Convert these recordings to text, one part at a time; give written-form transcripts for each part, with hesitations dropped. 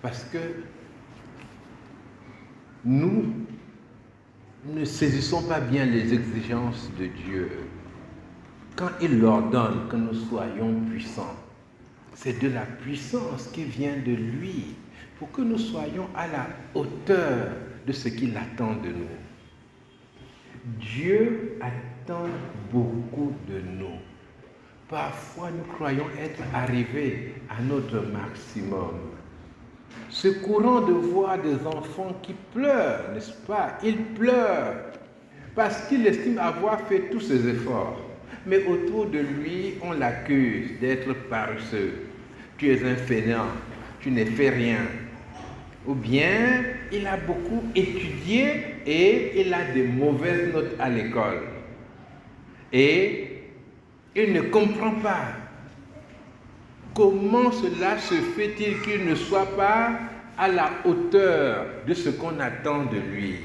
Parce que nous ne saisissons pas bien les exigences de Dieu. Quand il ordonne que nous soyons puissants, c'est de la puissance qui vient de lui pour que nous soyons à la hauteur de ce qu'il attend de nous. Dieu attend beaucoup de nous. Parfois, nous croyons être arrivés à notre maximum. C'est courant de voir des enfants qui pleurent, n'est-ce pas? Ils pleurent parce qu'ils estiment avoir fait tous ces efforts. Mais autour de lui, on l'accuse d'être paresseux. Tu es un fainéant, tu ne fais rien. Ou bien, il a beaucoup étudié et il a des mauvaises notes à l'école. Et il ne comprend pas comment cela se fait-il qu'il ne soit pas à la hauteur de ce qu'on attend de lui.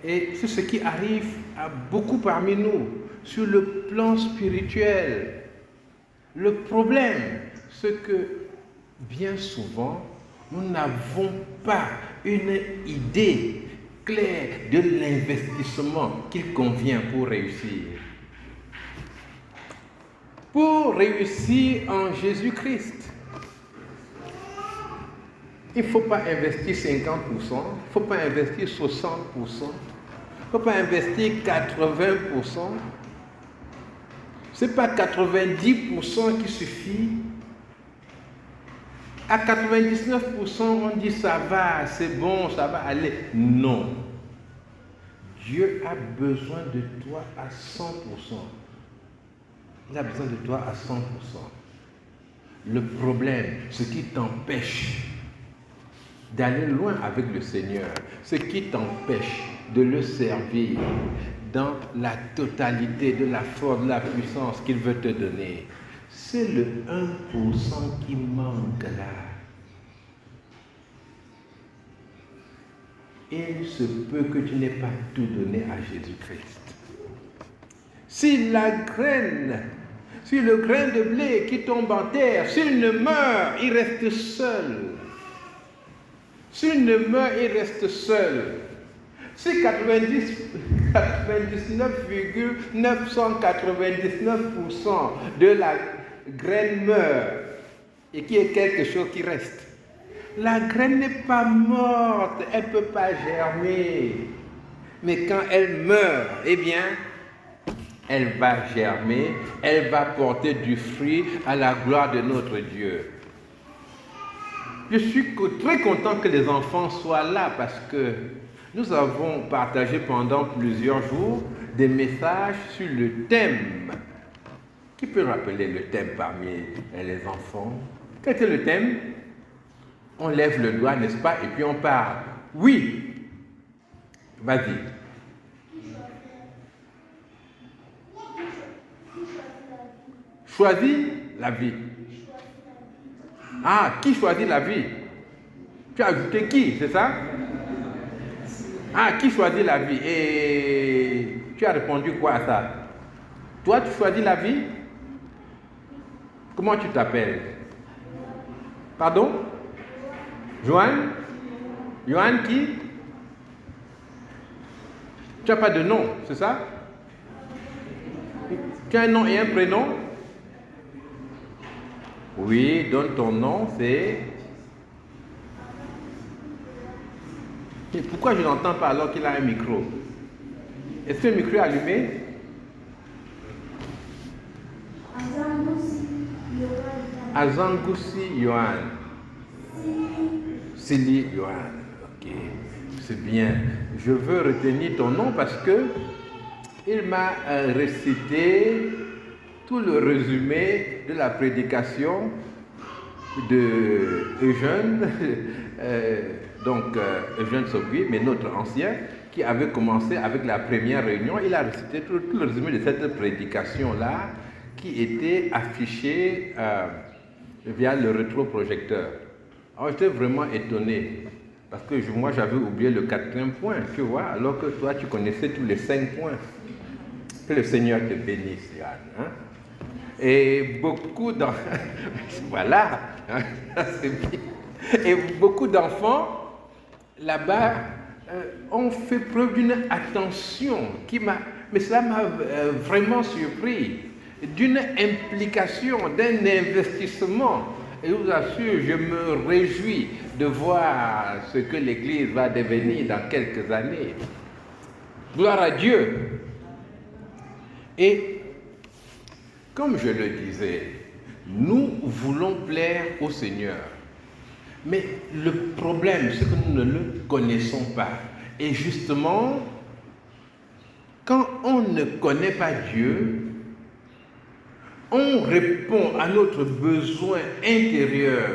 Et c'est ce qui arrive à beaucoup parmi nous sur le plan spirituel. Le problème, c'est que bien souvent, nous n'avons pas une idée claire de l'investissement qu'il convient pour réussir. Pour réussir en Jésus-Christ, il ne faut pas investir 50%, il ne faut pas investir 60%, il ne faut pas investir 80%. Ce n'est pas 90% qui suffit. À 99%, on dit ça va, c'est bon, ça va aller. Non. Dieu a besoin de toi à 100%. Il a besoin de toi à 100%. Le problème, ce qui t'empêche d'aller loin avec le Seigneur, ce qui t'empêche de le servir dans la totalité de la force, de la puissance qu'il veut te donner, c'est le 1% qui manque là. Il se peut que tu n'aies pas tout donné à Jésus-Christ. Si le grain de blé qui tombe en terre, s'il ne meurt, il reste seul. S'il ne meurt, il reste seul. Si 99,999% de la graine meurt et qu'il y ait quelque chose qui reste, la graine n'est pas morte, elle ne peut pas germer. Mais quand elle meurt, eh bien, elle va germer, elle va porter du fruit à la gloire de notre Dieu. Je suis très content que les enfants soient là parce que nous avons partagé pendant plusieurs jours des messages sur le thème. Qui peut rappeler le thème parmi les enfants? Quel était le thème? On lève le doigt, n'est-ce pas? Et puis on parle. Oui. Vas-y. Choisis la vie. Ah, qui choisit la vie? Tu as ajouté qui, c'est ça? Ah, qui choisit la vie? Et tu as répondu quoi à ça? Toi, tu choisis la vie? Comment tu t'appelles? Pardon? Joanne? Joanne qui? Tu n'as pas de nom, c'est ça? Tu as un nom et un prénom? Oui, donne ton nom, c'est... Et pourquoi je n'entends pas alors qu'il a un micro? Est-ce que le micro est allumé? Azangoussi Yohan. Sili Yohan. Ok, c'est bien. Je veux retenir ton nom parce que il m'a récité tout le résumé de la prédication de Eugène, Eugène Sobui, mais notre ancien, qui avait commencé avec la première réunion. Il a récité tout le résumé de cette prédication-là, qui était affichée via le rétroprojecteur. Alors j'étais vraiment étonné, parce que moi j'avais oublié le 4e point, tu vois, alors que toi tu connaissais tous les 5 points. Que le Seigneur te bénisse, Yann. Hein? Et beaucoup d'enfants, voilà, hein, c'est bien. Et beaucoup d'enfants, là-bas, ont fait preuve d'une attention mais cela m'a vraiment surpris, d'une implication, d'un investissement. Et je vous assure, je me réjouis de voir ce que l'Église va devenir dans quelques années. Gloire à Dieu. Et comme je le disais, nous voulons plaire au Seigneur. Mais le problème, c'est que nous ne le connaissons pas. Et justement, quand on ne connaît pas Dieu, on répond à notre besoin intérieur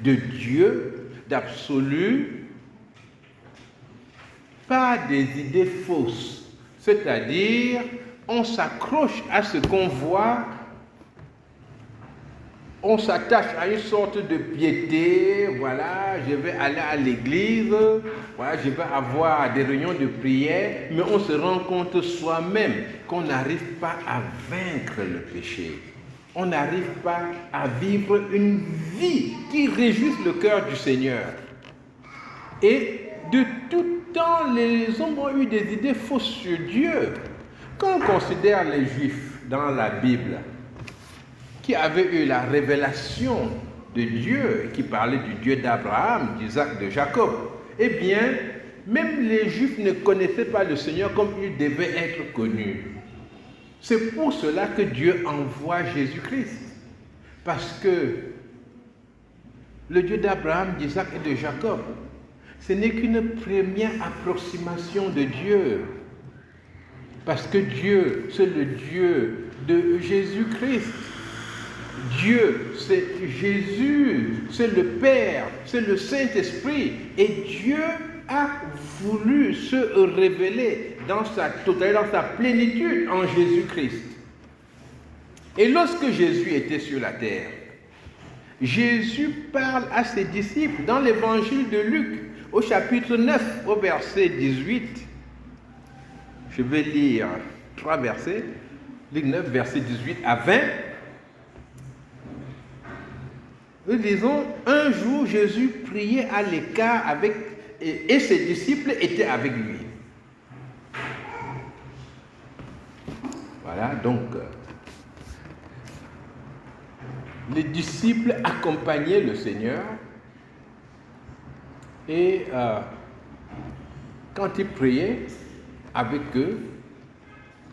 de Dieu, d'absolu, par des idées fausses. C'est-à-dire, on s'accroche à ce qu'on voit, on s'attache à une sorte de piété, voilà, je vais aller à l'église, voilà, je vais avoir des réunions de prière, mais on se rend compte soi-même qu'on n'arrive pas à vaincre le péché. On n'arrive pas à vivre une vie qui réjouisse le cœur du Seigneur. Et de tout temps, les hommes ont eu des idées fausses sur Dieu. Quand on considère les Juifs dans la Bible, qui avaient eu la révélation de Dieu, qui parlait du Dieu d'Abraham, d'Isaac, de Jacob, eh bien, même les Juifs ne connaissaient pas le Seigneur comme il devait être connu. C'est pour cela que Dieu envoie Jésus-Christ. Parce que le Dieu d'Abraham, d'Isaac et de Jacob, ce n'est qu'une première approximation de Dieu. Parce que Dieu, c'est le Dieu de Jésus-Christ. Dieu, c'est Jésus, c'est le Père, c'est le Saint-Esprit. Et Dieu a voulu se révéler dans sa totalité, dans sa plénitude en Jésus-Christ. Et lorsque Jésus était sur la terre, Jésus parle à ses disciples dans l'évangile de Luc, au chapitre 9, au verset 18. Je vais lire 3 versets, Luc 9, verset 18 à 20. Nous disons, un jour Jésus priait à l'écart et ses disciples étaient avec lui. Voilà, donc, les disciples accompagnaient le Seigneur et quand il priait avec eux,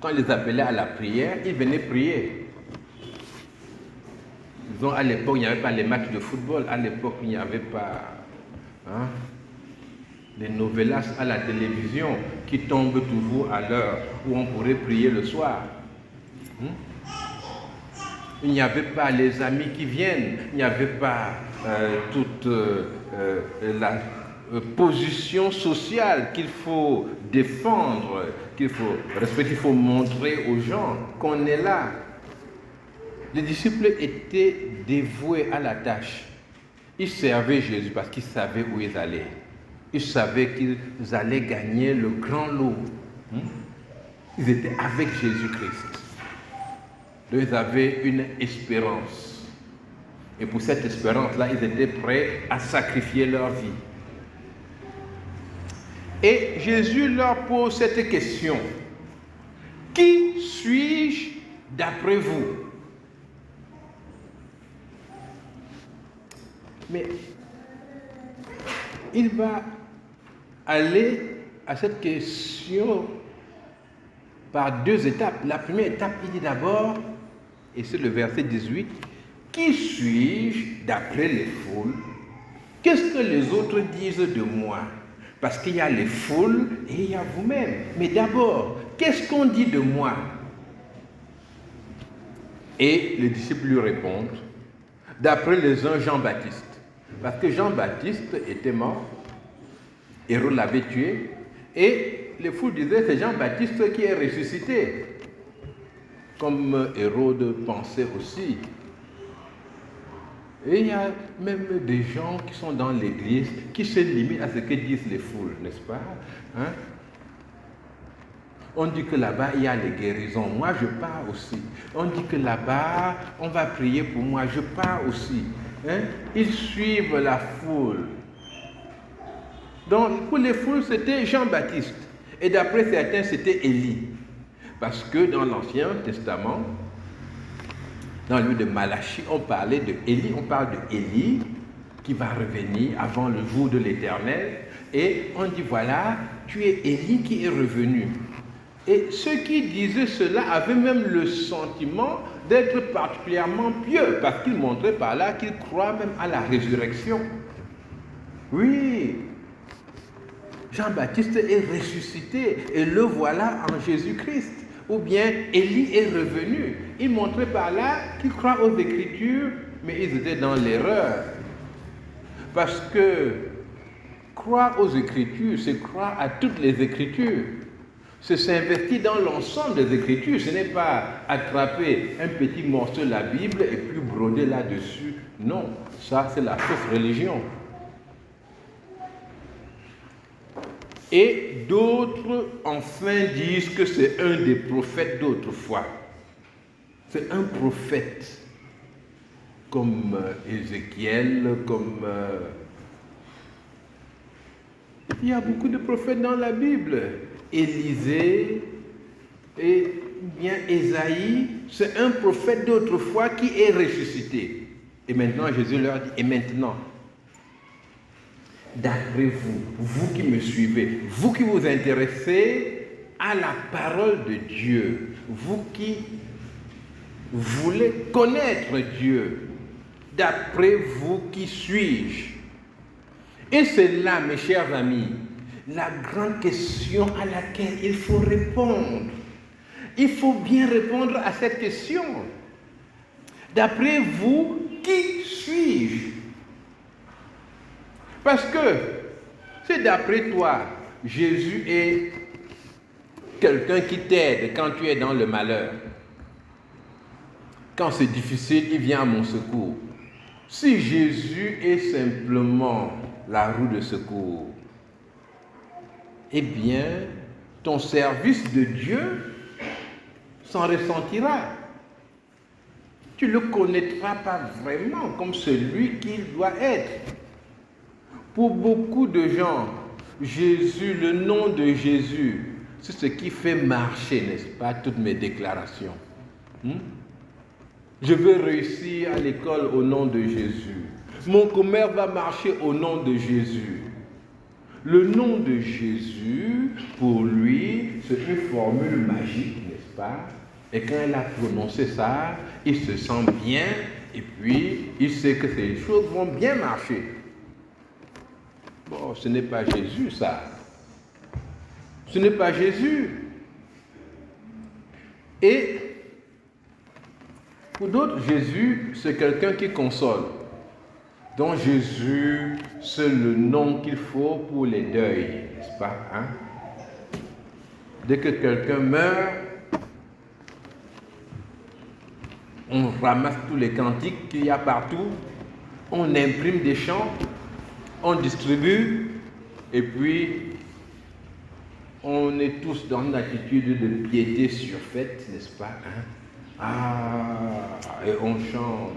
quand il les appelait à la prière, ils venaient prier. Disons, à l'époque, il n'y avait pas les matchs de football. À l'époque, il n'y avait pas les novelas à la télévision qui tombent toujours à l'heure où on pourrait prier le soir. Il n'y avait pas les amis qui viennent. Il n'y avait pas toute la position sociale qu'il faut défendre, qu'il faut respecter, qu'il faut montrer aux gens qu'on est là. Les disciples étaient dévoués à la tâche. Ils servaient Jésus parce qu'ils savaient où ils allaient. Ils savaient qu'ils allaient gagner le grand lot. Ils étaient avec Jésus-Christ. Donc ils avaient une espérance. Et pour cette espérance-là, ils étaient prêts à sacrifier leur vie. Et Jésus leur pose cette question. Qui suis-je d'après vous? Mais il va aller à cette question par 2 étapes. La première étape, il dit d'abord, et c'est le verset 18, « Qui suis-je d'après les foules? Qu'est-ce que les autres disent de moi ?» Parce qu'il y a les foules et il y a vous-même. Mais d'abord, qu'est-ce qu'on dit de moi? Et les disciples lui répondent, d'après les uns, Jean-Baptiste. Parce que Jean-Baptiste était mort, Hérode l'avait tué, et les foules disaient c'est Jean-Baptiste qui est ressuscité. Comme Hérode pensait aussi. Et il y a même des gens qui sont dans l'église qui se limitent à ce que disent les foules, n'est-ce pas? On dit que là-bas, il y a les guérisons. Moi, je pars aussi. On dit que là-bas, on va prier pour moi. Je pars aussi. Hein? Ils suivent la foule. Donc, pour les foules, c'était Jean-Baptiste. Et d'après certains, c'était Élie. Parce que dans l'Ancien Testament, dans le livre de Malachie, on parlait de Élie. On parle de Élie qui va revenir avant le jour de l'Éternel. Et on dit, voilà, tu es Élie qui est revenu. Et ceux qui disaient cela avaient même le sentiment d'être particulièrement pieux, parce qu'ils montraient par là qu'ils croient même à la résurrection. Oui, Jean-Baptiste est ressuscité et le voilà en Jésus-Christ. Ou bien Élie est revenu. Ils montraient par là qu'ils croient aux Écritures, mais ils étaient dans l'erreur. Parce que croire aux Écritures, c'est croire à toutes les Écritures. C'est s'investir dans l'ensemble des Écritures. Ce n'est pas attraper un petit morceau de la Bible et puis broder là-dessus. Non, ça c'est la fausse religion. Et d'autres, enfin, disent que c'est un des prophètes d'autrefois. C'est un prophète, comme Ézéchiel, comme... Il y a beaucoup de prophètes dans la Bible. Élisée et bien Ésaïe, c'est un prophète d'autrefois qui est ressuscité. Et maintenant, Jésus leur dit, et maintenant, d'après vous, vous qui me suivez, vous qui vous intéressez à la parole de Dieu, vous qui voulez connaître Dieu, d'après vous, qui suis-je? Et c'est là, mes chers amis, la grande question à laquelle il faut répondre. Il faut bien répondre à cette question. D'après vous, qui suis-je? Parce que, c'est d'après toi, Jésus est quelqu'un qui t'aide quand tu es dans le malheur. Quand c'est difficile, il vient à mon secours. Si Jésus est simplement la roue de secours, eh bien, ton service de Dieu s'en ressentira. Tu ne le connaîtras pas vraiment comme celui qu'il doit être. Pour beaucoup de gens, Jésus, le nom de Jésus, c'est ce qui fait marcher, n'est-ce pas, toutes mes déclarations. Je veux réussir à l'école au nom de Jésus. Mon commerce va marcher au nom de Jésus. Le nom de Jésus, pour lui, c'est une formule magique, n'est-ce pas? Et quand il a prononcé ça, il se sent bien et puis il sait que ces choses vont bien marcher. Bon, ce n'est pas Jésus, ça. Ce n'est pas Jésus. Et pour d'autres, Jésus, c'est quelqu'un qui console. Donc Jésus, c'est le nom qu'il faut pour les deuils, n'est-ce pas? Dès que quelqu'un meurt, on ramasse tous les cantiques qu'il y a partout, on imprime des chants, on distribue, et puis on est tous dans une attitude de piété surfaite, n'est-ce pas? Et on chante.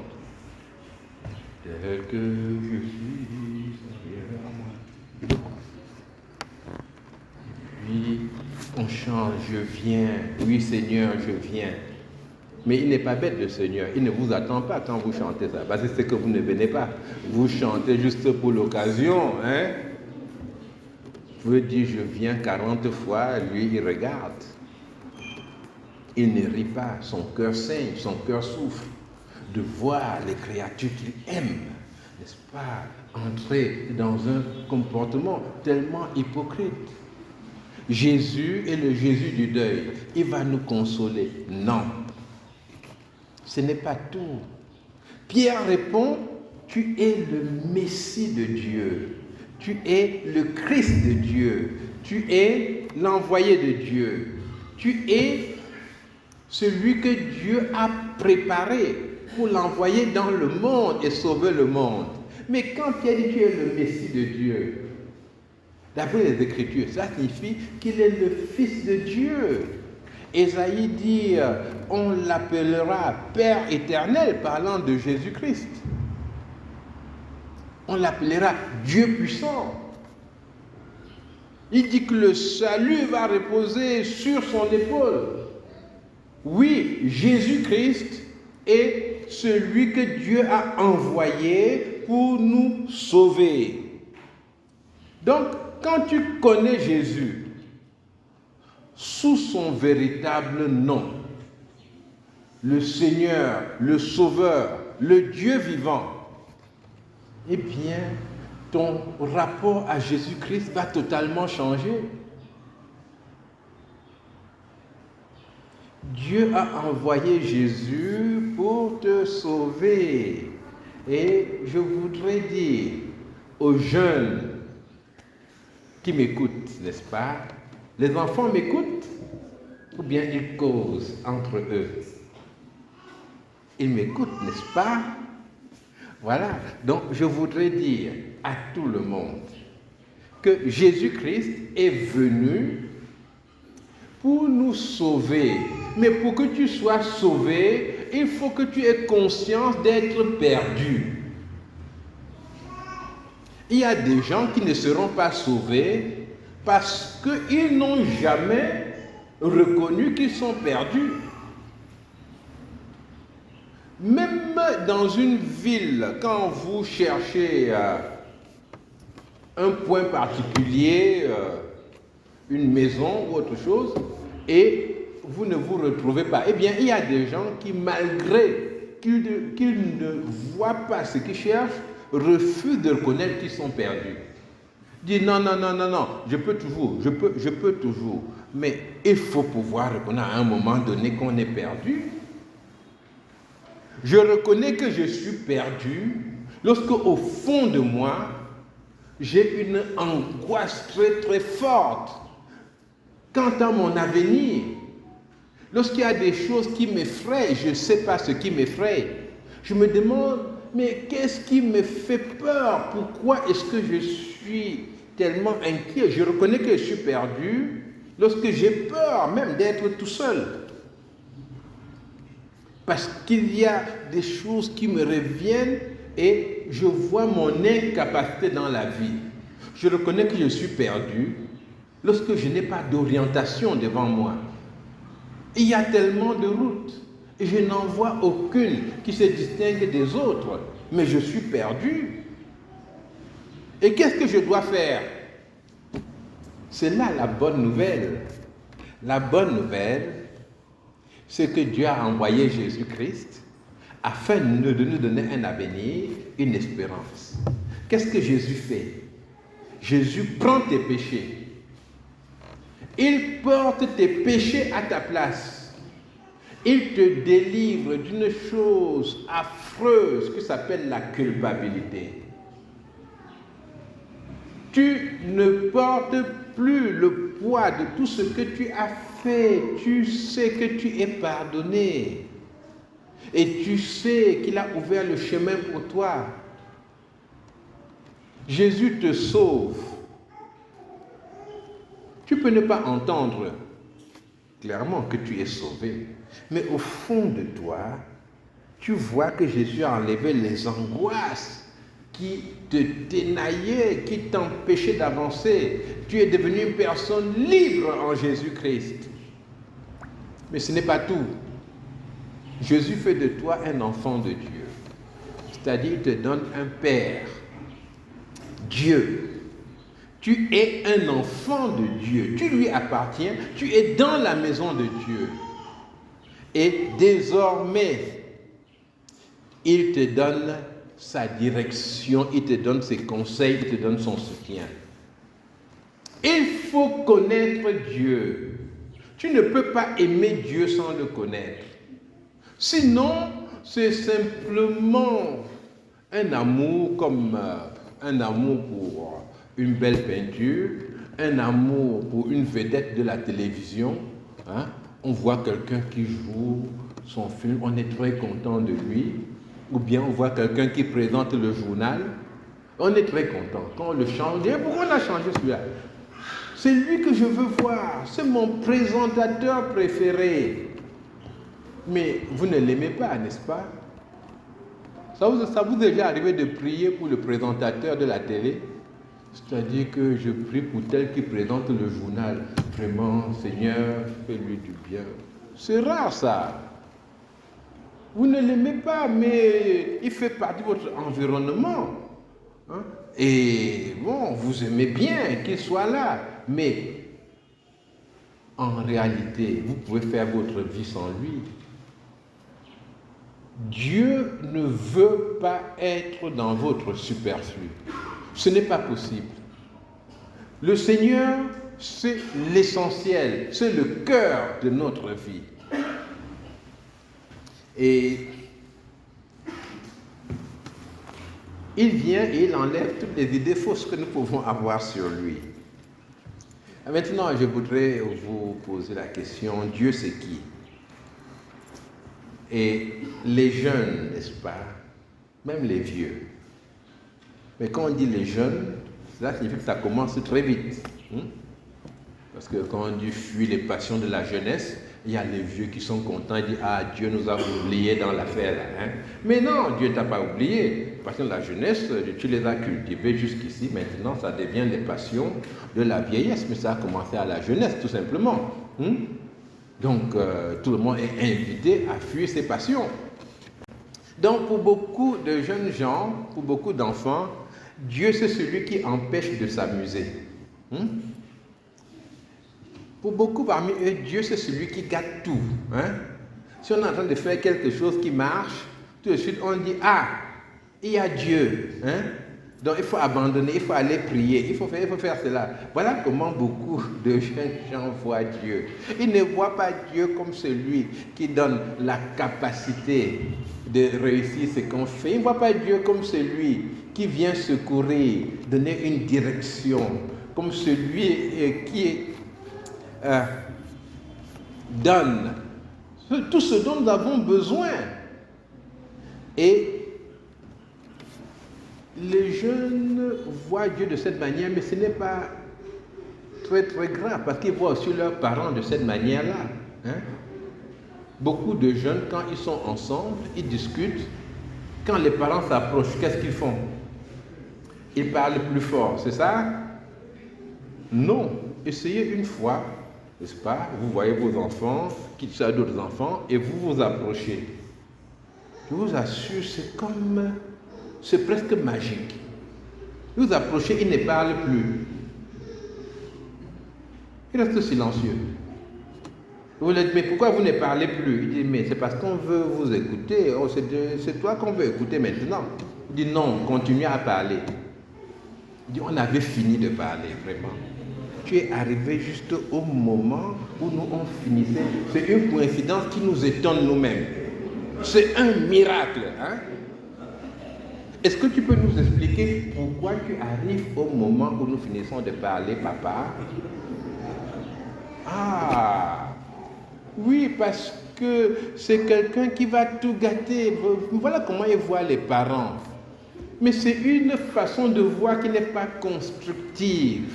Tel que je suis, Seigneur, moi. Puis on chante, je viens. Oui, Seigneur, je viens. Mais il n'est pas bête, le Seigneur. Il ne vous attend pas quand vous chantez ça. Parce que c'est que vous ne venez pas. Vous chantez juste pour l'occasion. Vous dire je viens 40 fois, lui, il regarde. Il ne rit pas. Son cœur saigne, son cœur souffre de voir les créatures qu'il aime, n'est-ce pas, entrer dans un comportement tellement hypocrite. Jésus est le Jésus du deuil. Il va nous consoler. Non. Ce n'est pas tout. Pierre répond, tu es le Messie de Dieu. Tu es le Christ de Dieu. Tu es l'envoyé de Dieu. Tu es celui que Dieu a préparé pour l'envoyer dans le monde et sauver le monde. Mais quand Pierre dit tu es le Messie de Dieu, D'après les Écritures, ça signifie qu'il est le Fils de Dieu. Ésaïe dit, on l'appellera Père éternel, parlant de Jésus-Christ. On l'appellera Dieu puissant. Il dit que le salut va reposer sur son épaule. Oui, Jésus-Christ est celui que Dieu a envoyé pour nous sauver. Donc, quand tu connais Jésus sous son véritable nom, le Seigneur, le Sauveur, le Dieu vivant, eh bien, ton rapport à Jésus-Christ va totalement changer. Dieu a envoyé Jésus pour te sauver. Et je voudrais dire aux jeunes qui m'écoutent, n'est-ce pas? Les enfants m'écoutent ou bien ils causent entre eux? Ils m'écoutent, n'est-ce pas? Voilà. Donc je voudrais dire à tout le monde que Jésus-Christ est venu pour nous sauver. Mais pour que tu sois sauvé, il faut que tu aies conscience d'être perdu. Il y a des gens qui ne seront pas sauvés parce qu'ils n'ont jamais reconnu qu'ils sont perdus. Même dans une ville, quand vous cherchez un point particulier, une maison ou autre chose, et vous ne vous retrouvez pas, eh bien, il y a des gens qui, malgré qu'ils ne voient pas ce qu'ils cherchent, refusent de reconnaître qu'ils sont perdus. Disent non, je peux toujours. Mais il faut pouvoir reconnaître à un moment donné qu'on est perdu. Je reconnais que je suis perdu lorsque, au fond de moi, j'ai une angoisse très très forte quant à mon avenir. Lorsqu'il y a des choses qui m'effraient, je ne sais pas ce qui m'effraie. Je me demande, mais qu'est-ce qui me fait peur? Pourquoi est-ce que je suis tellement inquiet? Je reconnais que je suis perdu lorsque j'ai peur même d'être tout seul. Parce qu'il y a des choses qui me reviennent et je vois mon incapacité dans la vie. Je reconnais que je suis perdu lorsque je n'ai pas d'orientation devant moi. Il y a tellement de routes et je n'en vois aucune qui se distingue des autres, mais je suis perdu. Et qu'est-ce que je dois faire? C'est là la bonne nouvelle. La bonne nouvelle, c'est que Dieu a envoyé Jésus-Christ afin de nous donner un avenir, une espérance. Qu'est-ce que Jésus fait? Jésus prend tes péchés. Il porte tes péchés à ta place. Il te délivre d'une chose affreuse qui s'appelle la culpabilité. Tu ne portes plus le poids de tout ce que tu as fait. Tu sais que tu es pardonné. Et tu sais qu'il a ouvert le chemin pour toi. Jésus te sauve. Tu peux ne pas entendre clairement que tu es sauvé. Mais au fond de toi, tu vois que Jésus a enlevé les angoisses qui te ténaillaient, qui t'empêchaient d'avancer. Tu es devenu une personne libre en Jésus-Christ. Mais ce n'est pas tout. Jésus fait de toi un enfant de Dieu. C'est-à-dire, il te donne un Père, Dieu. Tu es un enfant de Dieu. Tu lui appartiens. Tu es dans la maison de Dieu. Et désormais, il te donne sa direction, il te donne ses conseils, il te donne son soutien. Il faut connaître Dieu. Tu ne peux pas aimer Dieu sans le connaître. Sinon, c'est simplement un amour comme un amour pour une belle peinture, un amour pour une vedette de la télévision. Hein? On voit quelqu'un qui joue son film, on est très content de lui. Ou bien on voit quelqu'un qui présente le journal, On est très content. Quand on le change, on dit, pourquoi on a changé celui-là? C'est lui que je veux voir. C'est mon présentateur préféré. Mais vous ne l'aimez pas, n'est-ce pas? Ça vous est déjà arrivé de prier pour le présentateur de la télé? C'est-à-dire que je prie pour tel qui présente le journal. Vraiment, Seigneur, fais-lui du bien. C'est rare ça. Vous ne l'aimez pas, mais il fait partie de votre environnement. Hein? Et bon, vous aimez bien qu'il soit là. Mais en réalité, vous pouvez faire votre vie sans lui. Dieu ne veut pas être dans votre superflu. Ce n'est pas possible. Le Seigneur, c'est l'essentiel, c'est le cœur de notre vie. Et il vient et il enlève toutes les idées fausses que nous pouvons avoir sur lui. Maintenant, je voudrais vous poser la question, Dieu c'est qui? Et les jeunes, n'est-ce pas? Même les vieux. Mais quand on dit les jeunes, cela signifie que ça commence très vite. Parce que quand on dit fuir les passions de la jeunesse, il y a les vieux qui sont contents et disent « Ah, Dieu nous a oubliés dans l'affaire là. » Mais non, Dieu ne t'a pas oublié. Les passions de la jeunesse, tu les as cultivées jusqu'ici. Maintenant, ça devient les passions de la vieillesse. Mais ça a commencé à la jeunesse, tout simplement. Donc, tout le monde est invité à fuir ses passions. Donc, pour beaucoup de jeunes gens, pour beaucoup d'enfants, Dieu, c'est celui qui empêche de s'amuser. Pour beaucoup parmi eux, Dieu, c'est celui qui gâte tout. Si on est en train de faire quelque chose qui marche, tout de suite, on dit, ah, il y a Dieu. Donc, il faut abandonner, il faut aller prier, il faut faire cela. Voilà comment beaucoup de jeunes gens voient Dieu. Ils ne voient pas Dieu comme celui qui donne la capacité de réussir ce qu'on fait. Ils ne voient pas Dieu comme celui qui vient secourir, donner une direction, comme celui qui donne tout ce dont nous avons besoin. Et les jeunes voient Dieu de cette manière, mais ce n'est pas très très grave, parce qu'ils voient aussi leurs parents de cette manière-là. Beaucoup de jeunes, quand ils sont ensemble, ils discutent. Quand les parents s'approchent, qu'est-ce qu'ils font? Ils parlent plus fort, c'est ça? Non. Essayez une fois, n'est-ce pas? Vous voyez vos enfants, qui sont d'autres enfants, et vous vous approchez. Je vous assure, c'est presque magique. Vous vous approchez, ils ne parlent plus. Ils restent silencieux. Vous leur dites, mais pourquoi vous ne parlez plus? Il dit, mais c'est parce qu'on veut vous écouter. Oh, c'est toi qu'on veut écouter maintenant. Il dit, non, continuez à parler. Il dit, on avait fini de parler, vraiment. Tu es arrivé juste au moment où nous on finissait. C'est une coïncidence qui nous étonne nous-mêmes. C'est un miracle. Est-ce que tu peux nous expliquer pourquoi tu arrives au moment où nous finissons de parler, papa? Ah, oui, parce que c'est quelqu'un qui va tout gâter. Voilà comment ils voient les parents. Mais c'est une façon de voir qui n'est pas constructive.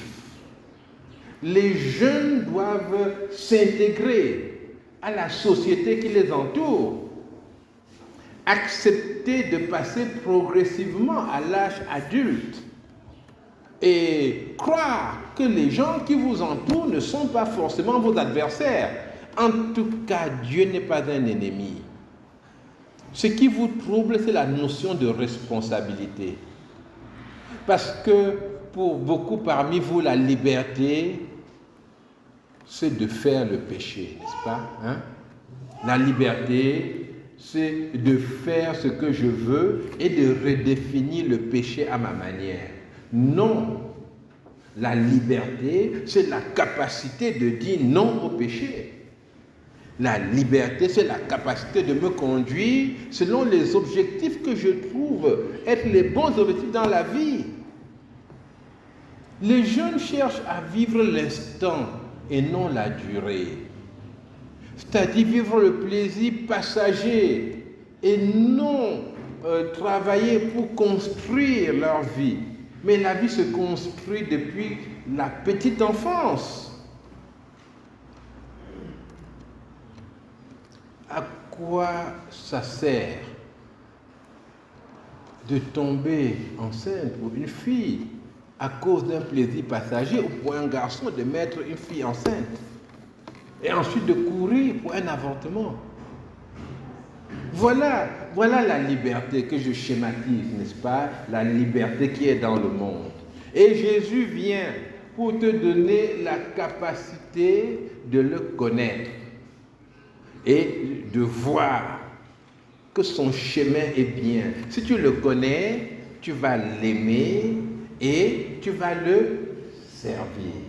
Les jeunes doivent s'intégrer à la société qui les entoure. Accepter de passer progressivement à l'âge adulte et croire que les gens qui vous entourent ne sont pas forcément vos adversaires. En tout cas, Dieu n'est pas un ennemi. Ce qui vous trouble, c'est la notion de responsabilité. Parce que pour beaucoup parmi vous, la liberté, c'est de faire le péché, n'est-ce pas? La liberté, c'est de faire ce que je veux et de redéfinir le péché à ma manière. Non. La liberté, c'est la capacité de dire non au péché. La liberté, c'est la capacité de me conduire selon les objectifs que je trouve être les bons objectifs dans la vie. Les jeunes cherchent à vivre l'instant et non la durée. C'est-à-dire vivre le plaisir passager et non travailler pour construire leur vie. Mais la vie se construit depuis la petite enfance. À quoi ça sert de tomber enceinte pour une fille à cause d'un plaisir passager ou pour un garçon de mettre une fille enceinte et ensuite de courir pour un avortement? Voilà la liberté que je schématise, n'est-ce pas? La liberté qui est dans le monde. Et Jésus vient pour te donner la capacité de le connaître et de voir que son chemin est bien. Si tu le connais, tu vas l'aimer et tu vas le servir.